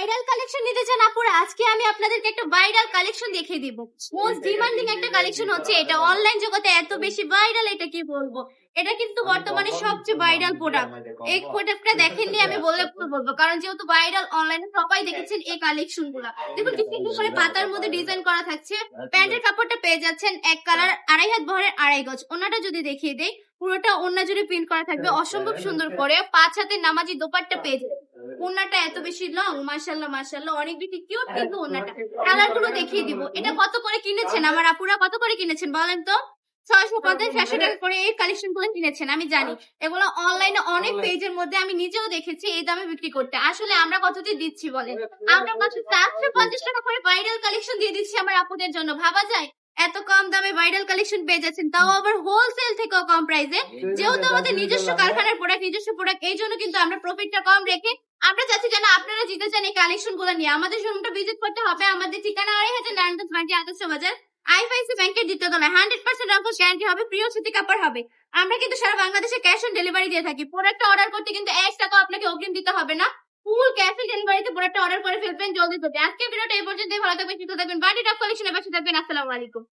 Viral collection নিতে চান আপুরা, আজকে আমি আপনাদেরকে একটা ভাইরাল কালেকশন দেখিয়ে দিব। মোস্ট ডিমান্ডিং একটা কালেকশন হচ্ছে এটা, অনলাইন জগতে এত বেশি ভাইরাল, এটা কি বলবো। এটা কিন্তু বর্তমানে সবচেয়ে ভাইরাল প্রোডাক্ট। এই প্রোডাক্টটা দেখেননি আমি বললে ভুল বলবো, কারণ যেহেতু ভাইরাল, অনলাইনে সবাই দেখেছেন এই কালেকশন গুলা। দেখুন কি সুন্দর করে পাতার মধ্যে ডিজাইন করা থাকছে। প্যান্টের কাপড়টা পেয়ে যাচ্ছেন এক কালার, 2.5 হাত বহরের, 2.5 গজ। ওনাটা যদি দেখিয়ে দেই, পুরোটা ওন্না জুড়ে প্রিন্ট করা থাকবে অসম্ভব সুন্দর করে। 5 হাতের নামাজি দোপাট্টা পেয়ে যাবেন। ওন্নাটা এত বেশি লং, মাশাআল্লাহ মাশাআল্লাহ, অনেক বেশি কিউট কিন্তু ওন্নাটা। কালার গুলো দেখিয়ে দিব। এটা কত করে কিনেছেন আমার আপুরা, কত করে কিনেছেন বলেন তো? 650-700 টাকা করে এই কালেকশন গুলো কিনেছেন, আমি জানি। এগুলো অনলাইনে অনেক পেজের মধ্যে আমি নিজেও দেখেছি এই দামে বিক্রি করতে। আসলে আমরা কতটি দিচ্ছি বলেন? আমরা মাত্র 450 টাকা করে ভাইরাল কালেকশন দিয়ে দিচ্ছি আমার আপুদের জন্য, ভাবা যায়? এত কম দামে ভাইরাল কালেকশন পেয়ে যাচ্ছেন, তাও আবার হোলসেল থেকেও কম প্রাইসে। যেহেতু আমাদের নিজস্ব কারখানার প্রোডাক্ট, নিজস্ব প্রোডাক্ট, এই জন্য কিন্তু আমরা প্রফিটটা কম রেখে আমরা চাচ্ছি যেন আপনারা জিতে চান এই কালেকশন গুলো নিয়ে। আমাদের শোরুমটা ভিজিট করতে হবে। আমাদের ঠিকানা 2500 নারায়ণগঞ্জ মার্কেট, আদর্শ বাজার, আইএফআইসি ব্যাংকের দ্বিতীয় তলায়। 100% রকম গ্যারান্টি হবে, প্রিয় সুতি কাপড় হবে। আমরা কিন্তু সারা বাংলাদেশে ক্যাশ অন ডেলিভারি দিয়ে থাকি। প্রোডাক্টটা অর্ডার করতে কিন্তু 1 টাকা আপনাকে অগ্রিম দিতে হবে না। ফুল ক্যাশ অন ডেলিভারিতে প্রোডাক্টটা অর্ডার করে ফেলবেন জলদি জলদি। আজকে ভিডিওটা এই পর্যন্তই। ভালো থাকবেন, সুস্থ থাকবেন, বাড়ি টপ কালেকশনের পাশে থাকবেন। আসসালামু আলাইকুম।